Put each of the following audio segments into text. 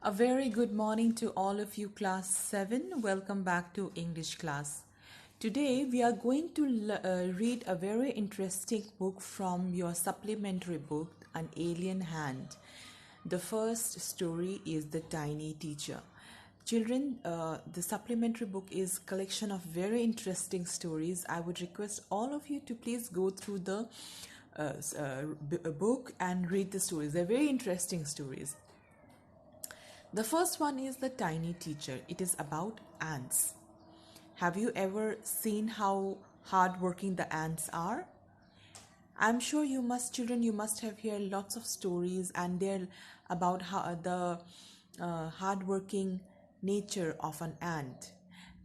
A very good morning to all of you, class 7. Welcome back to English class. Today we are going to read a very interesting book from your supplementary book, An Alien Hand. The first story is The Tiny Teacher. Children, the supplementary book is a collection of very interesting stories. I would request all of you to please go through the book and read the stories. They're very interesting stories. The first one is The Tiny Teacher. It is about ants. Have you ever seen how hardworking the ants are? I'm sure you must have heard lots of stories and they're about how the hardworking nature of an ant.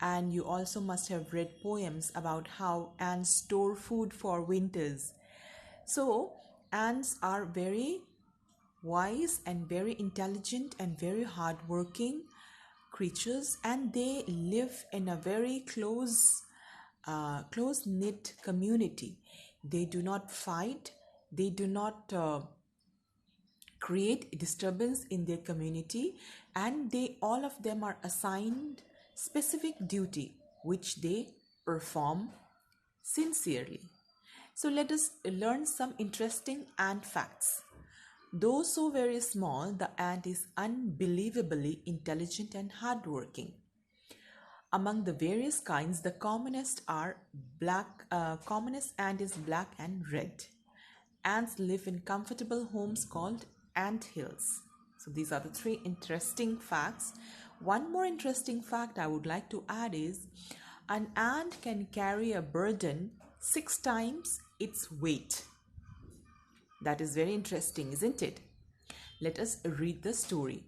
And you also must have read poems about how ants store food for winters. So, ants are very wise and very intelligent and very hardworking creatures, and they live in a very close knit community. They do not fight, they do not create disturbance in their community, and they all of them are assigned specific duty which they perform sincerely. So let us learn some interesting ant facts. Though so very small, the ant is unbelievably intelligent and hardworking. Among the various kinds, the commonest ant is black and red. Ants live in comfortable homes called ant hills. So these are the three interesting facts. One more interesting fact I would like to add is an ant can carry a burden 6 times its weight. That is very interesting, isn't it? Let us read the story.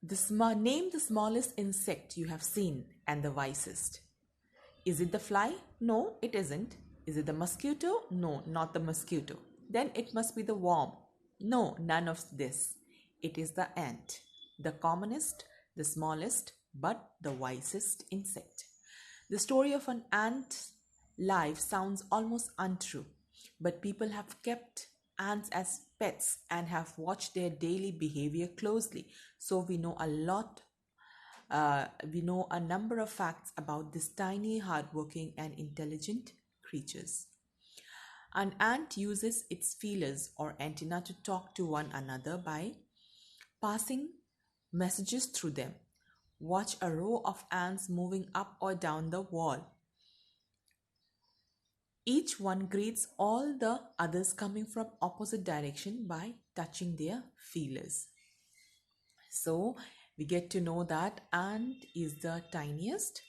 Name the smallest insect you have seen and the wisest. Is it the fly? No, it isn't. Is it the mosquito? No, not the mosquito. Then it must be the worm. No, none of this. It is the ant, the commonest, the smallest, but the wisest insect. The story of an ant's life sounds almost untrue. But people have kept ants as pets and have watched their daily behavior closely. So we know a number of facts about these tiny, hardworking and intelligent creatures. An ant uses its feelers or antennae to talk to one another by passing messages through them. Watch a row of ants moving up or down the wall. Each one greets all the others coming from opposite direction by touching their feelers. So we get to know that ant is the tiniest,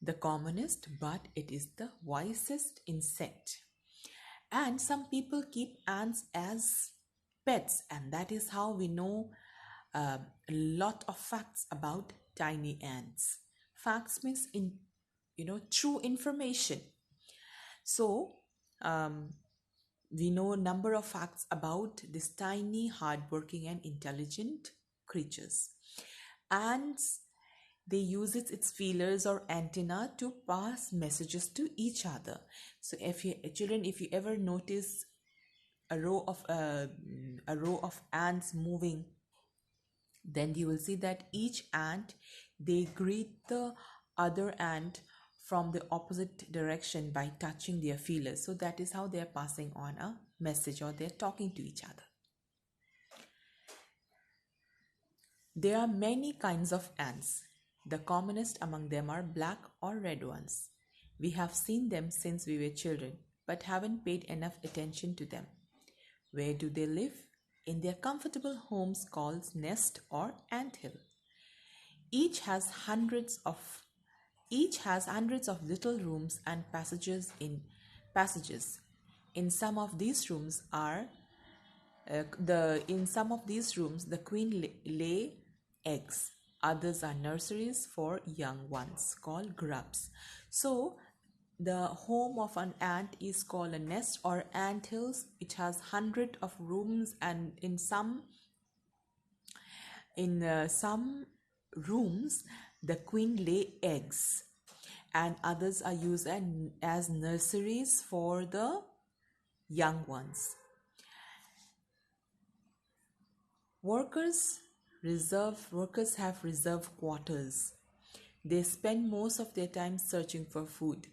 the commonest, but it is the wisest insect. And some people keep ants as pets, and that is how we know a lot of facts about tiny ants. Facts means true information. So, we know a number of facts about these tiny, hardworking and intelligent creatures. Ants, they use its feelers or antenna to pass messages to each other. So, if you ever notice a row of ants moving, then you will see that each ant, they greet the other ant from the opposite direction by touching their feelers. So that is how they are passing on a message, or they are talking to each other. There are many kinds of ants. The commonest among them are black or red ones. We have seen them since we were children, but haven't paid enough attention to them. Where do they live? In their comfortable homes called nest or anthill. Each has hundreds of little rooms and passages. In some of these rooms the queen lay eggs. Others are nurseries for young ones called grubs. So the home of an ant is called a nest or ant hills. It has hundreds of rooms, and in some rooms the queen lay eggs, and others are used as nurseries for the young ones. Workers have reserve quarters. They spend most of their time searching for food.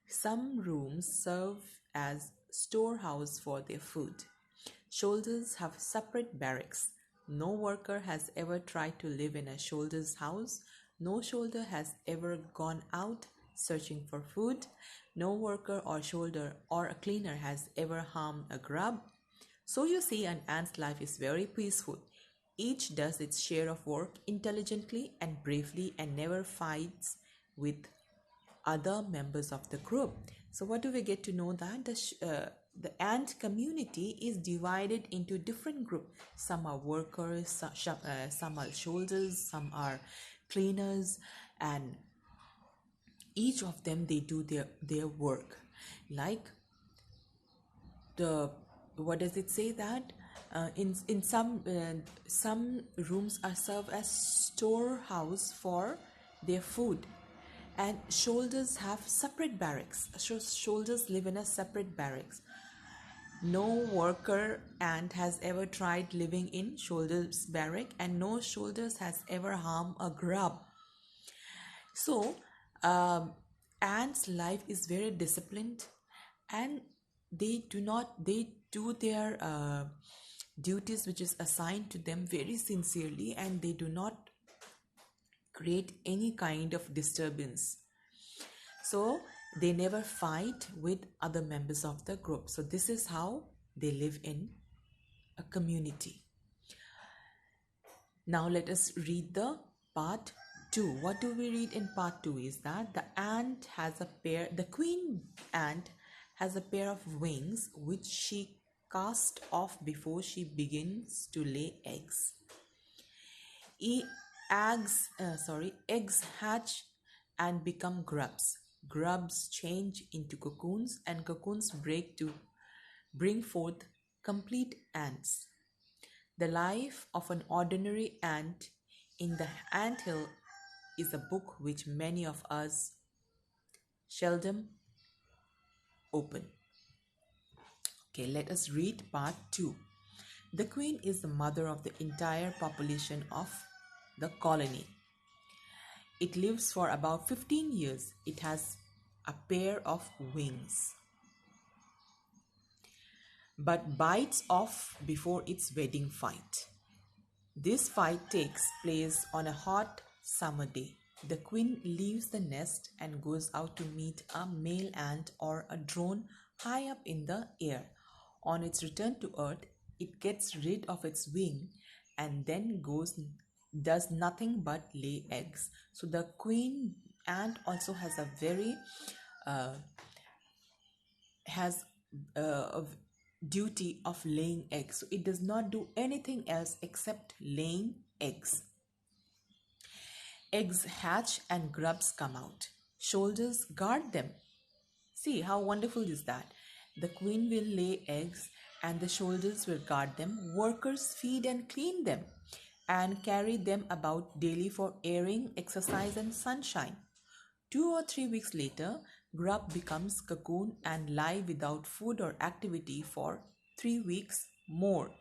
Some rooms serve as storehouse for their food. Soldiers have separate barracks. No worker has ever tried to live in a soldier's house. No soldier has ever gone out searching for food. No worker or soldier or a cleaner has ever harmed a grub. So you see, an ant's life is very peaceful. Each does its share of work intelligently and bravely and never fights with other members of the group. So what do we get to know? That the ant community is divided into different groups. Some are workers, some are soldiers, some are cleaners, and each of them, they do their work. Like the, what does it say that in some rooms are served as storehouse for their food, and soldiers have separate barracks. So soldiers live in a separate barracks. No worker ant has ever tried living in soldier's barrack, and no soldiers has ever harmed a grub. So ants' life is very disciplined, and they do their duties which is assigned to them very sincerely, and they do not create any kind of disturbance. So they never fight with other members of the group. So this is how they live in a community. Now let us read the part 2. What do we read in part 2 is that the queen ant has a pair of wings which she casts off before she begins to lay eggs. Eggs hatch and become grubs. Grubs change into cocoons, and cocoons break to bring forth complete ants. The life of an ordinary ant in the anthill is a book which many of us seldom open. Okay, let us read part 2. The queen is the mother of the entire population of the colony. It lives for about 15 years. It has a pair of wings, but bites off before its wedding fight. This fight takes place on a hot summer day. The queen leaves the nest and goes out to meet a male ant or a drone high up in the air. On its return to earth, it gets rid of its wing and then does nothing but lay eggs. So the queen ant also has a very duty of laying eggs. So it does not do anything else except laying eggs. Eggs hatch and grubs come out. Soldiers guard them. See how wonderful is that? The queen will lay eggs and the soldiers will guard them. Workers feed and clean them and carry them about daily for airing, exercise, and sunshine. 2 or 3 weeks later, grub becomes cocoon and lie without food or activity for 3 weeks more.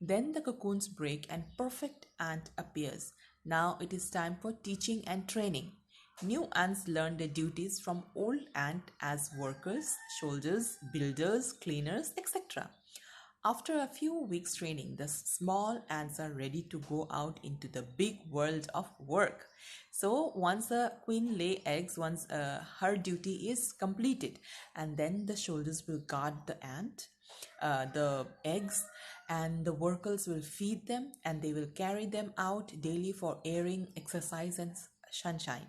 Then the cocoons break and perfect ant appears. Now it is time for teaching and training. New ants learn their duties from old ant as workers, soldiers, builders, cleaners, etc. After a few weeks training, the small ants are ready to go out into the big world of work. So once the queen lay eggs, once her duty is completed, and then the soldiers will guard the eggs, and the workers will feed them, and they will carry them out daily for airing, exercise, and sunshine.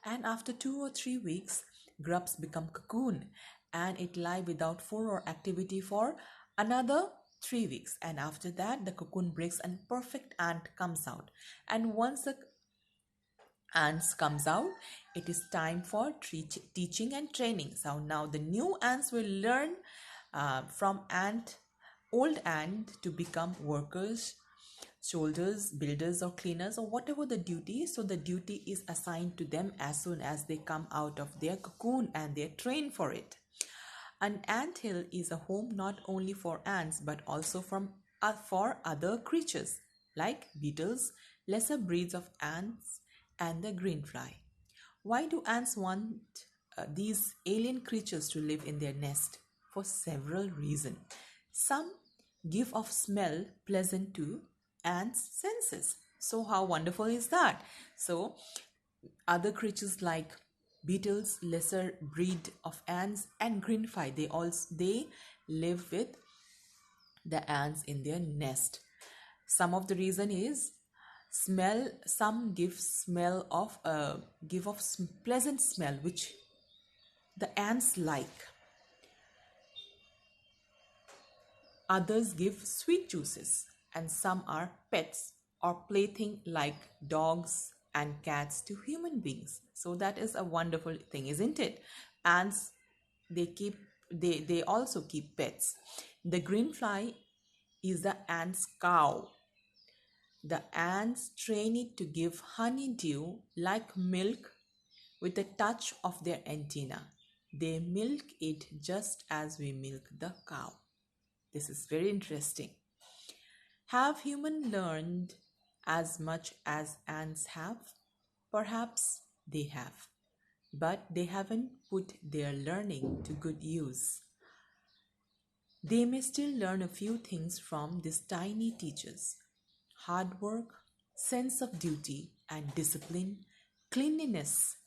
And after 2 or 3 weeks, grubs become cocoon, and it lie without food or activity for another 3 weeks. And after that, the cocoon breaks and perfect ant comes out. And once the ants comes out, it is time for teaching and training. So now the new ants will learn from old ant to become workers, soldiers, builders, or cleaners, or whatever the duty. So the duty is assigned to them as soon as they come out of their cocoon and they train for it. An anthill is a home not only for ants but also for other creatures. like beetles, lesser breeds of ants, and the greenfly. Why do ants want these alien creatures to live in their nest? For several reasons. Some give off smell pleasant to ants' senses. So how wonderful is that? So other creatures like beetles, lesser breed of ants, and greenfly, they live with the ants in their nest. Some of the reason is smell. Some give off pleasant smell which the ants like. Others give sweet juices, and some are pets or plaything like dogs and cats to human beings. So that is a wonderful thing, isn't it? Ants, they keep they also keep pets. The greenfly is the ant's cow. The ants train it to give honeydew like milk with a touch of their antenna. They milk it just as we milk the cow. This is very interesting. Have humans learned as much as ants have? Perhaps they have, but they haven't put their learning to good use. They may still learn a few things from these tiny teachers: hard work, sense of duty and discipline, cleanliness,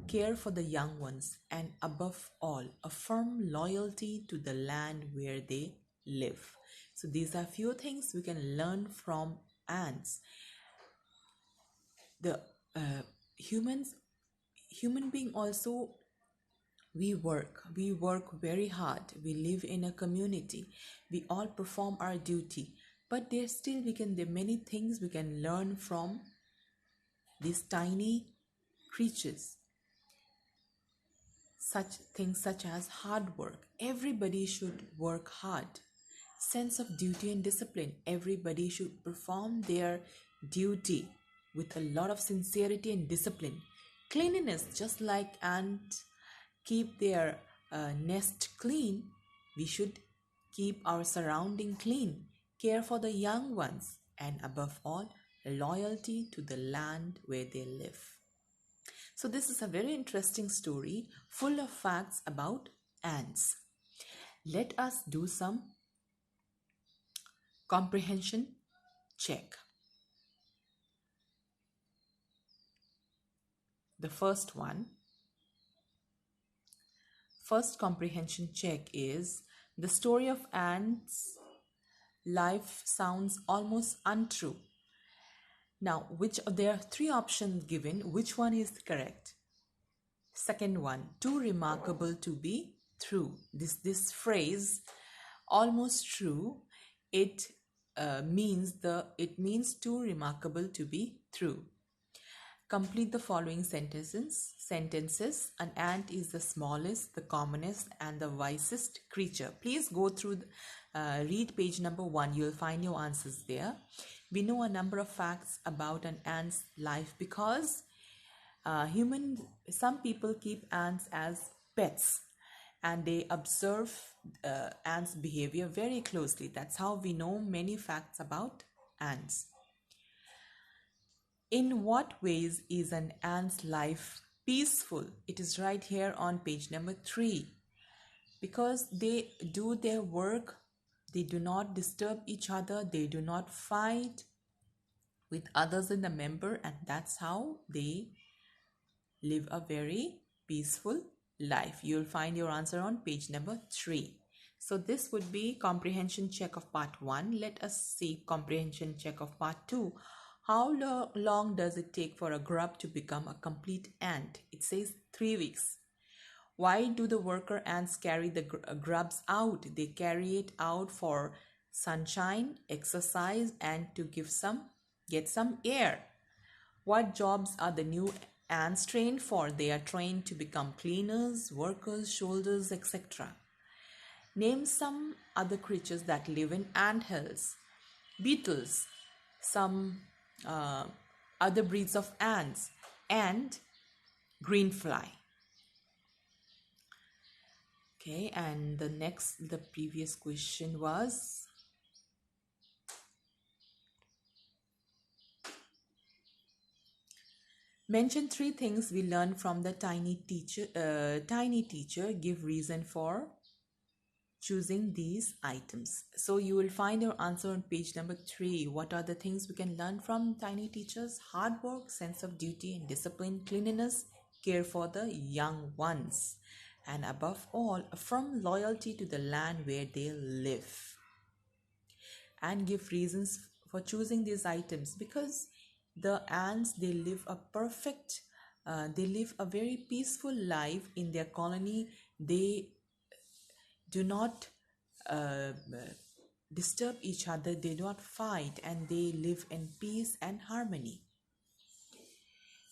care for the young ones, and above all, a firm loyalty to the land where they live. So these are few things we can learn from ants. The humans, human being also, we work very hard. We live in a community. We all perform our duty, but there are many things we can learn from these tiny creatures. Such things such as hard work. Everybody should work hard. Sense of duty and discipline. Everybody should perform their duty with a lot of sincerity and discipline. Cleanliness, just like ants keep their nest clean, we should keep our surrounding clean. Care for the young ones, and above all, loyalty to the land where they live. So this is a very interesting story full of facts about ants. Let us do some comprehension check. The first comprehension check is: the story of ants' life sounds almost untrue. Now, there are three options given. Which one is correct? Second one, too remarkable to be true. This phrase, almost true, it means too remarkable to be true. Complete the following sentences. An ant is the smallest, the commonest, and the wisest creature. Please go through, read page number 1. You'll find your answers there. We know a number of facts about an ant's life because some people keep ants as pets and they observe ants' behavior very closely. That's how we know many facts about ants. In what ways is an ant's life peaceful? It is right here on page number 3. Because they do their work, they do not disturb each other, they do not fight with others in the member, and that's how they live a very peaceful life. You'll find your answer on page number 3. So this would be comprehension check of part 1. Let us see comprehension check of part 2. How long does it take for a grub to become a complete ant? It says 3 weeks. Why do the worker ants carry the grubs out? They carry it out for sunshine, exercise, and to get some air. What jobs are the new ants trained for? They are trained to become cleaners, workers, soldiers, etc. Name some other creatures that live in ant hills. Beetles, some other breeds of ants, and greenfly. Okay, and the previous question was, Mention three things we learned from the tiny teacher. Tiny teacher give reason for choosing these items. So you will find your answer on page number 3. What are the things we can learn from tiny teachers? Hard work, sense of duty and discipline, cleanliness, care for the young ones, and above all, from loyalty to the land where they live. And give reasons for choosing these items, because the ants, they live a very peaceful life in their colony. They do not uh, disturb each other, they do not fight, and they live in peace and harmony.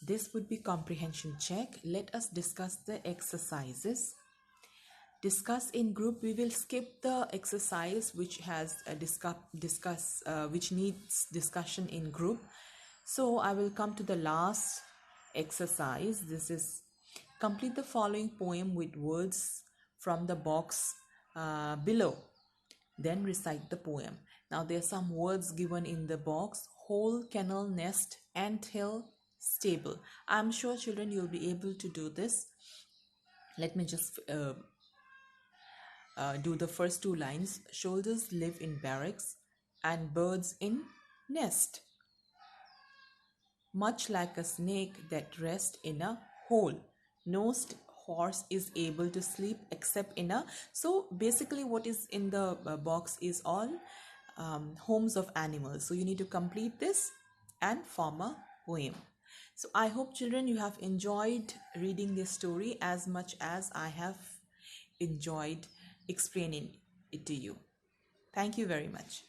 This would be comprehension check. Let us discuss the exercises. Discuss in group. We will skip the exercise which has which needs discussion in group. So I will come to the last exercise. This is complete the following poem with words from the box below. Then recite the poem. Now there are some words given in the box: hole, kennel, nest, ant hill, stable. I'm sure children you'll be able to do this. Let me just do the first two lines. Soldiers live in barracks and birds in nest, much like a snake that rests in a hole. No horse is able to sleep except in a. So basically what is in the box is all homes of animals. So you need to complete this and form a poem. So I hope children you have enjoyed reading this story as much as I have enjoyed explaining it to you. Thank you very much.